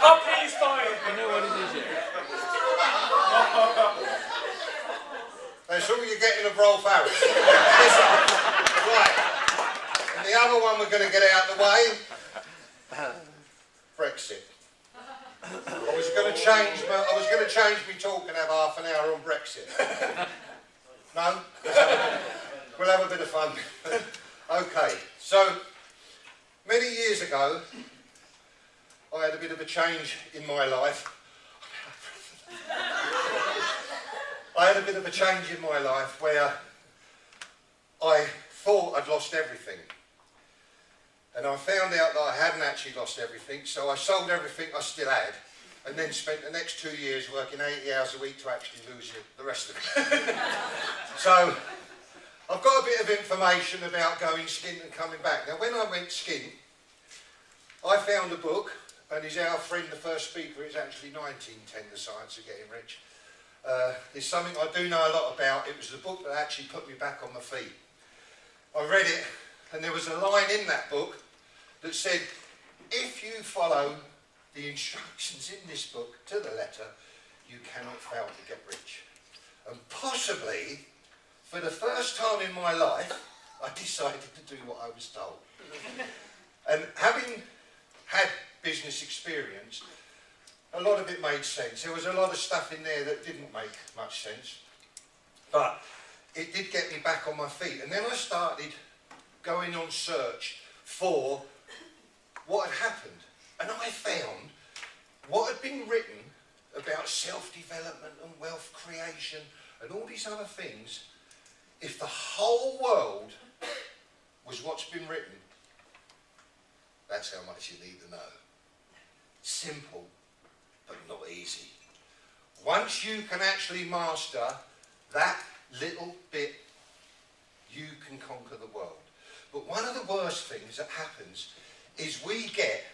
Oh, please, fine. You know what it is yet? That's all you're getting of Rolf Harris. Listen, right. And the other one we're going to get out of the way. Brexit. I was going to change my talk and have half an hour on Brexit. No? We'll have a bit of fun. Okay, so many years ago, I had a bit of a change in my life. I had a bit of a change in my life where I thought I'd lost everything. And I found out that I hadn't actually lost everything, so I sold everything I still had, and then spent the next 2 years working 80 hours a week to actually lose the rest of it. So, I've got a bit of information about going skint and coming back. Now, when I went skint, I found a book, and he's our friend, the first speaker, is actually 1910, The Science of Getting Rich. It's something I do know a lot about. It was the book that actually put me back on my feet. I read it, and there was a line in that book that said, if you follow the instructions in this book to the letter, you cannot fail to get rich. And possibly, for the first time in my life, I decided to do what I was told. And having had business experience, a lot of it made sense. There was a lot of stuff in there that didn't make much sense. But it did get me back on my feet. And then I started going on search for what had happened. And I found what had been written about self-development and wealth creation and all these other things. If the whole world was what's been written, that's how much you need to know. Simple, but not easy. Once you can actually master that little bit, you can conquer the world. But one of the worst things that happens is we get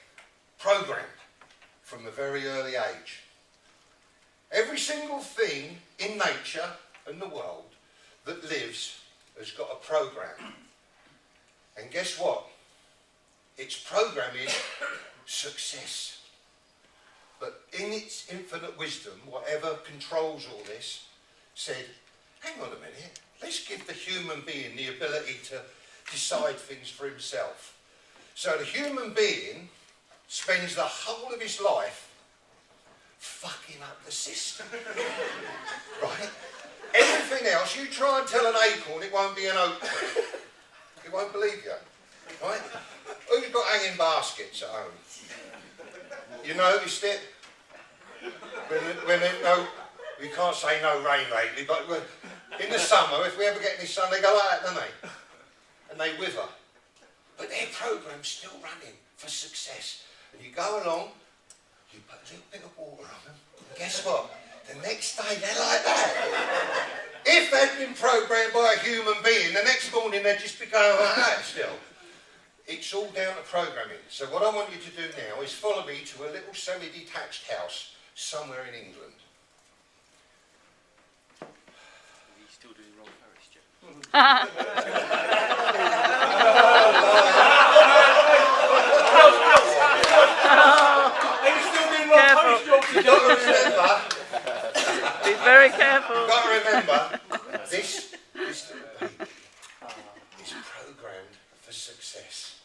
programmed from a very early age. Every single thing in nature and the world that lives has got a program. And guess what? Its program is success. But in its infinite wisdom, whatever controls all this, said, hang on a minute, let's give the human being the ability to decide things for himself. So the human being spends the whole of his life fucking up the system. Right? Everything else, you try and tell an acorn, it won't be an oak tree. It won't believe you. Right? Who's got hanging baskets at home? You noticed it? You can't say no rain lately, but in the summer, if we ever get any sun, they go like that, don't they? And they wither. But their program's still running for success. And you go along, you put a little bit of water on them, and guess what? The next day they're like that. If they'd been programmed by a human being, the next morning they'd just be going like that still. It's all down to programming. So what I want you to do now is follow me to a little semi-detached house somewhere in England. Are you still doing Rolf Harris, Jeff? Are you still doing Rolf Harris jokes? You've got to remember. Be very careful. You've got to remember, this little baby is programmed for success.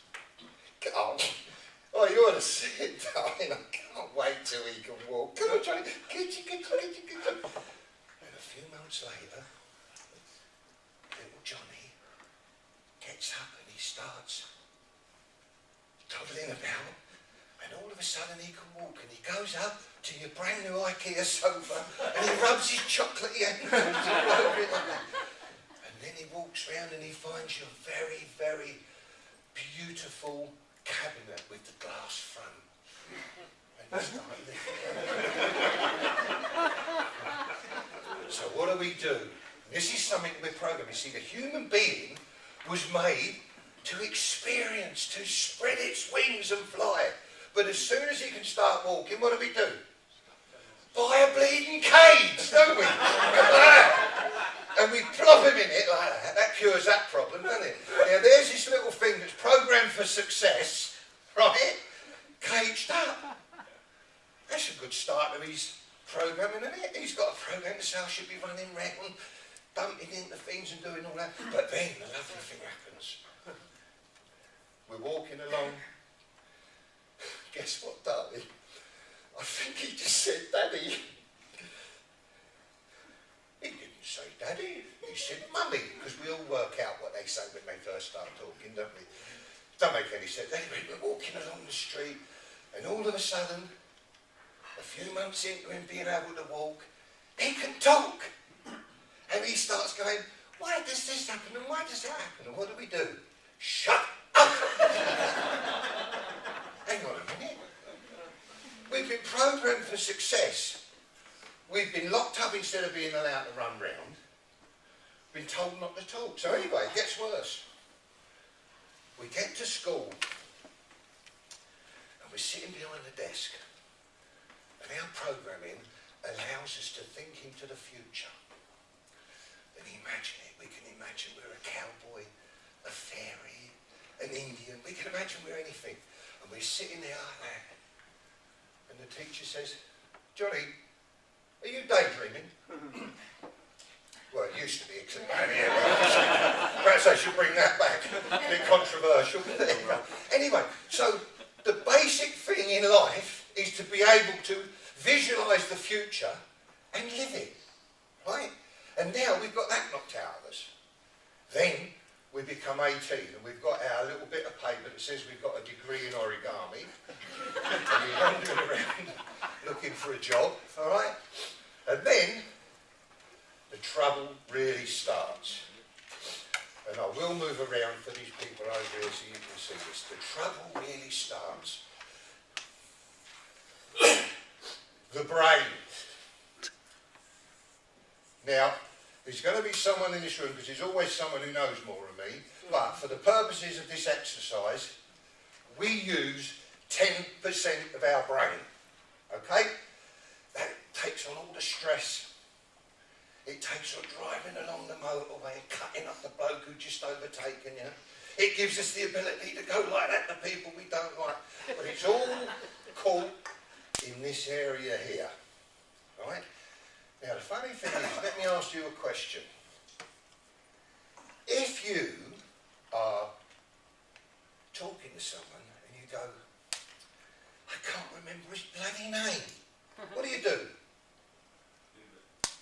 Oh, you ought to see it, darling. I can't wait till he can walk. Come on, Johnny. Get you. And a few months later, little Johnny gets up and he starts toddling about. And all of a sudden he can walk and he goes up to your brand new IKEA sofa and he rubs his chocolatey hands all over it like that. And then he walks round and he finds your very, very beautiful cabinet with the glass front. And you start lifting. So what do? This is something we're programmed. You see, the human being was made to experience, to spread its wings and fly. But as soon as he can start walking, what do? Buy a bleeding cage, don't we? And we plop him in it like that. That cures that problem, doesn't it? Now there's this little thing that's programmed for success, right? Caged up. would start with his programming, and he's got a program to say I should be running round, bumping into things and doing all that. But then the lovely thing happens. We're walking along. Guess what, darling? I think he just said, Daddy. He didn't say Daddy, he said Mummy, because we all work out what they say when they first start talking, don't we? Don't make any sense. Anyway, we're walking along the street, and all of a sudden, a few months into him being able to walk, he can talk. And he starts going, why does this happen and why does that happen? And what do we do? Shut up! Hang on a minute. We've been programmed for success. We've been locked up instead of being allowed to run round. Been told not to talk. So anyway, it gets worse. We get to school and we're sitting behind the desk, and our programming allows us to think into the future and imagine it. We can imagine we're a cowboy, a fairy, an Indian. We can imagine we're anything. And we're sitting there like that. And the teacher says, Johnny, are you daydreaming? Well, it used to be a clip out here. Perhaps I should bring that back. A bit controversial. Anyway, so the basic thing in life is to be able to visualise the future and live it. Right? And now we've got that knocked out of us. Then we become 18 and we've got our little bit of paper that says we've got a degree in origami. And you're wandering around looking for a job. All right? And then the trouble really starts. And I will move around for these people over here so you can see this. The trouble really starts. The brain. Now, there's going to be someone in this room, because there's always someone who knows more than me, but for the purposes of this exercise, we use 10% of our brain. Okay? That takes on all the stress. It takes on driving along the motorway and cutting up the bloke who just overtaken you. It gives us the ability to go like that to people we don't like. But it's all caught in this area here. Right? Now the funny thing is, let me ask you a question. If you are talking to someone and you go, I can't remember his bloody name. What do?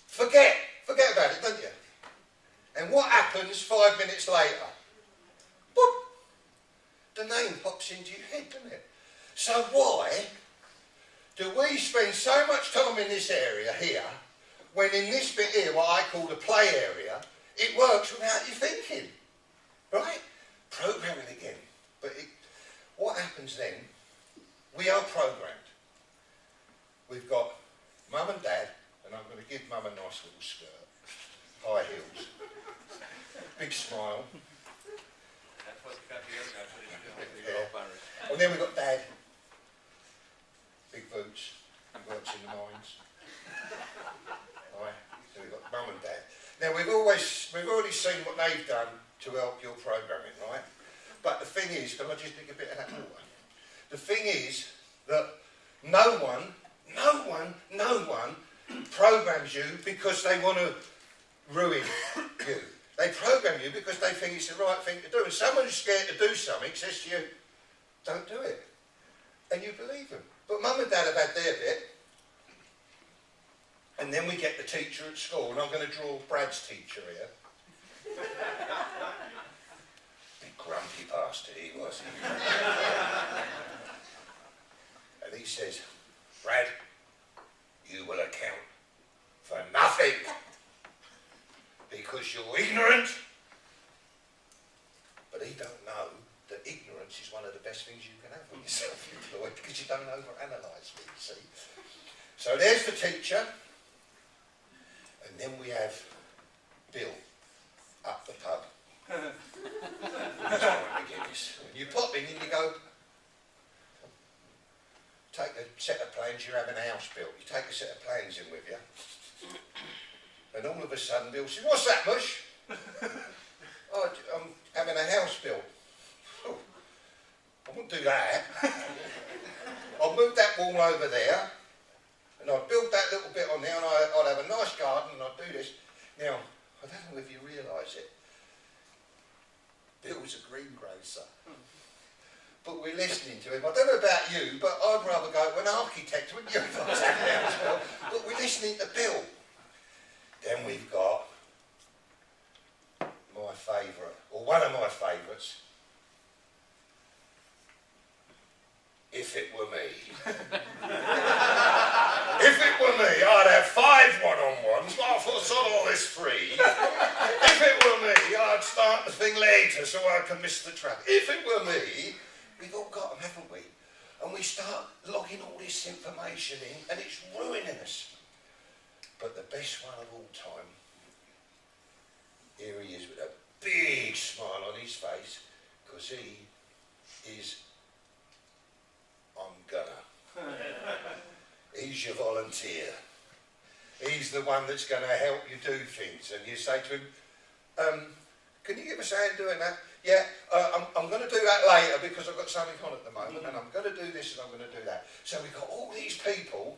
Forget about it, don't you? And what happens 5 minutes later? Boop! The name pops into your head, doesn't it? So why do we spend so much time in this area here, when in this bit here, what I call the play area, it works without you thinking? Right? Programming again. But what happens then? We are programmed. We've got mum and dad, and I'm going to give mum a nice little skirt, high heels, big smile. And then we've got dad, big boots, he works in the mines. Right? So we've got mum and dad. Now we've already seen what they've done to help your programming, right? But the thing is, can I just drink a bit of that water? The thing is that no one programs you because they want to ruin you. They program you because they think it's the right thing to do. And someone who's scared to do something says to you, don't do it. And you believe them. But mum and dad have had their bit. And then we get the teacher at school, and I'm going to draw Brad's teacher here. Big grumpy bastard he was. And he says, Brad, you will account for nothing because you're ignorant. But he don't know that ignorance is one of the best things you can have when you're self-employed, because you don't overanalyse things, see. So there's the teacher. And then we have Bill up the pub. You pop in and you go, take a set of plans, you're having a house built. You take a set of plans in with you. And all of a sudden Bill says, what's that, Mush? Oh, I'm having a house built. Oh, I won't do that. I'll move that wall over there. And I'd build that little bit on there, and I'd have a nice garden, and I'd do this. Now, I don't know if you realise it, Bill's a greengrocer. But we're listening to him. I don't know about you, but I'd rather go to an architect, wouldn't you, if I was having there as well? But we're listening to Bill. Then we've got my favourite, or one of my favourites. If it were me. If it were me, I'd have 5 one-on-ones. I thought sod all this free. If it were me, I'd start the thing later so I can miss the traffic. If it were me, we've all got them, haven't we? And we start logging all this information in, and it's ruining us. But the best one of all time, here he is with a big smile on his face, because he is I'm gonna. He's your volunteer. He's the one that's going to help you do things. And you say to him, can you give us a hand doing that? Yeah, I'm going to do that later because I've got something on at the moment, and I'm going to do this and I'm going to do that. So we've got all these people,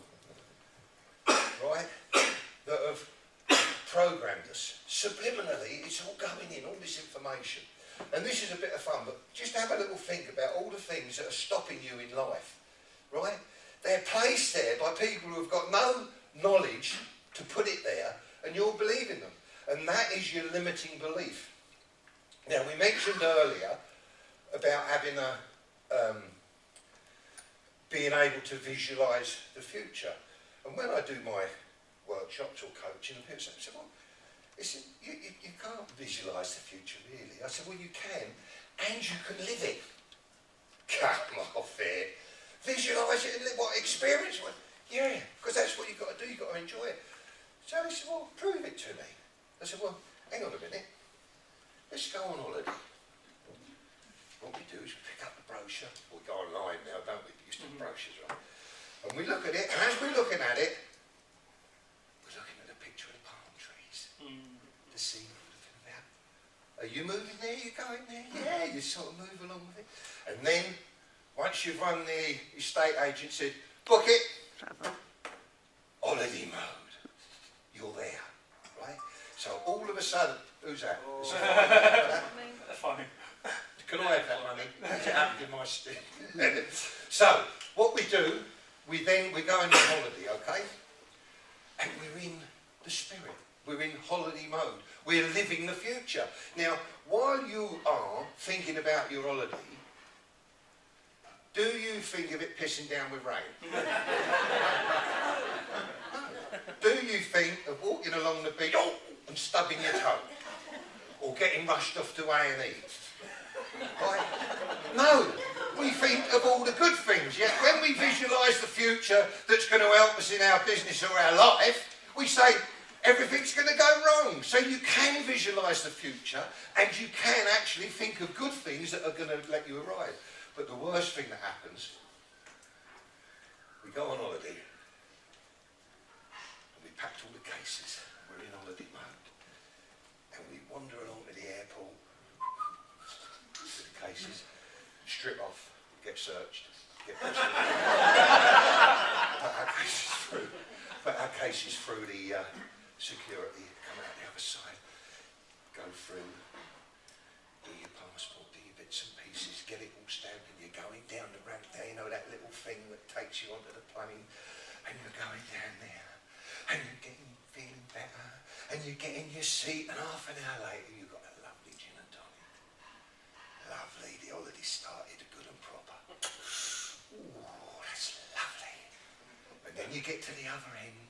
right, that have programmed us. Subliminally, it's all going in, all this information. And this is a bit of fun, but just have a little think about all the things that are stopping you in life, right? They're placed there by people who have got no knowledge to put it there, and you're believing them. And that is your limiting belief. Now, we mentioned earlier about having being able to visualise the future. And when I do my workshops or coaching, people say, well, listen, you can't visualise the future, really. I said, well, you can, and you can live it. Come off it. Visualise it and live what experience what? Yeah, because that's what you've got to do, you've got to enjoy it. So he said, well, prove it to me. I said, well, hang on a minute. Let's go on holiday. What we do is we pick up the brochure. We go online now, don't we? We used to have brochures, right? And we look at it, and as we're looking at it, we're looking at a picture of the palm trees. The scene we're looking about. Are you moving there? You going there? Yeah, you sort of move along with it. And then, once you've run the estate agent, said, book it. Holiday mode. You're there, right? So all of a sudden, who's that? Oh. Fine. Can I have that money? Is it happened in my stick? So, what we do, we're going on holiday, okay? And we're in the spirit. We're in holiday mode. We're living the future. Now, while you are thinking about your holiday, do you think of it pissing down with rain? No. Do you think of walking along the beach and stubbing your toe? Or getting rushed off to A&E? Right? No. We think of all the good things. Yet when we visualise the future that's going to help us in our business or our life, we say everything's going to go wrong. So you can visualise the future, and you can actually think of good things that are going to let you arrive. But the worst thing that happens, we go on holiday, and we packed all the cases, we're in holiday mode, and we wander along to the airport with the cases, strip off, get searched, get busted. Put our cases through the security, come out the other side, go through, do your passport, do your bits and pieces, get it all stamped, and you're going down the ramp there, you know, that little thing that takes you onto the plane, and you're going down there, and you're feeling better, and you get in your seat, and half an hour later you've got a lovely gin and tonic. Lovely, the holiday started good and proper. Ooh, that's lovely. And then you get to the other end,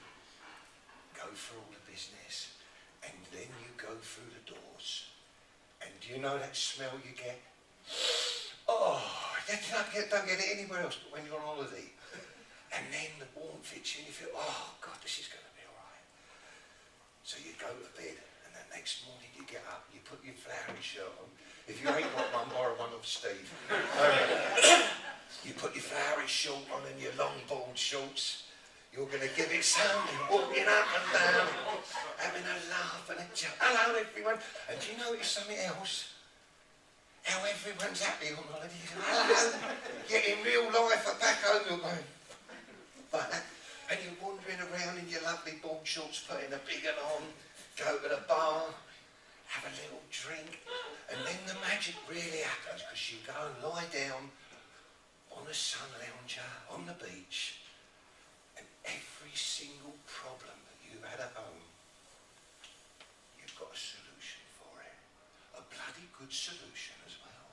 go through all the business, and then you go through the doors. And do you know that smell you get? Oh, you don't get it anywhere else but when you're on holiday. And then the warmth hits you and you feel, oh God, this is going to be alright. So you go to bed, and the next morning you get up, you put your flowery shirt on. If you ain't got one, borrow one of Steve. You put your flowery shirt on and your long balled shorts. You're going to give it something, walking up and down, having a laugh and a joke. Hello everyone. And do you notice something else? How everyone's happy on holiday. Hello. Yet in real life, back home, you're going like that. And you're wondering shorts, putting a big one on, go to the bar, have a little drink, and then the magic really happens because you go and lie down on a sun lounger on the beach, and every single problem that you've had at home, you've got a solution for it. A bloody good solution as well.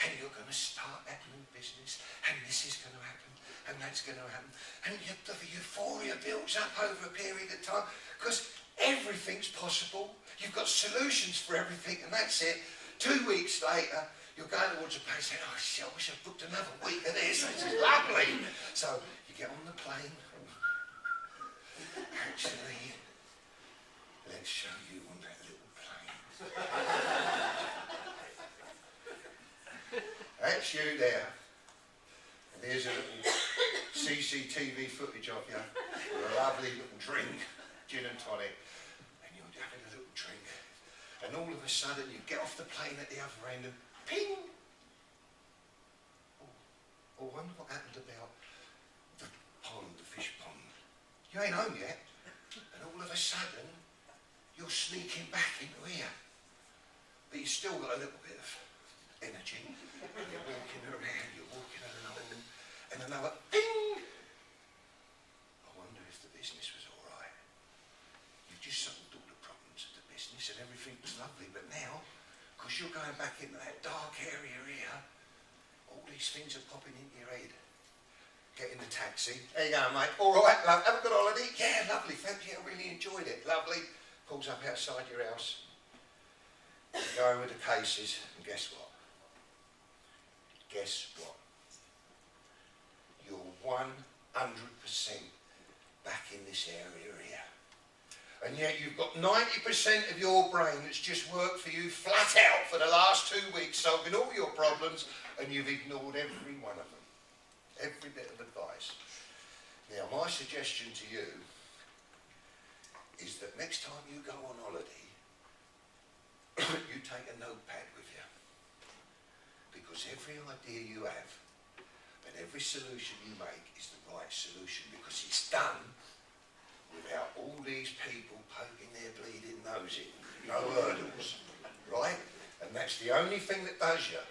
And you're going to start that new business, and this is going to happen, and that's going to happen. And the euphoria builds up over a period of time, because everything's possible. You've got solutions for everything, and that's it. 2 weeks later, you're going towards a place saying, oh shit, I wish I'd booked another week of this. This is lovely. So you get on the plane. Actually, let's show you on that little plane. That's you there. And here's a little CCTV footage of you with a lovely little drink, gin and tonic. And you're having a little drink. And all of a sudden you get off the plane at the other end and ping! Oh, I wonder what happened about the pond, the fish pond. You ain't home yet. And all of a sudden you're sneaking back into here. But you've still got a little bit of energy. And you're walking around, you're walking along, and another ping! I wonder if the business was all right. You've just solved all the problems of the business and everything was lovely, but now, because you're going back into that dark area here, all these things are popping into your head. Get in the taxi. There you go, mate. All right, love. Have a good holiday. Yeah, lovely. Thank you. I really enjoyed it. Lovely. Pulls up outside your house. You go with the cases, and guess what? Guess what? You're 100% back in this area here. And yet you've got 90% of your brain that's just worked for you flat out for the last 2 weeks, solving all your problems, and you've ignored every one of them. Every bit of advice. Now, my suggestion to you is that next time you go on holiday, you take a notepad with you. Because every idea you have and every solution you make is the right solution, because it's done without all these people poking their bleeding nose in. No hurdles, right? And that's the only thing that does you,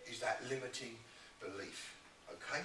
is that limiting belief, okay?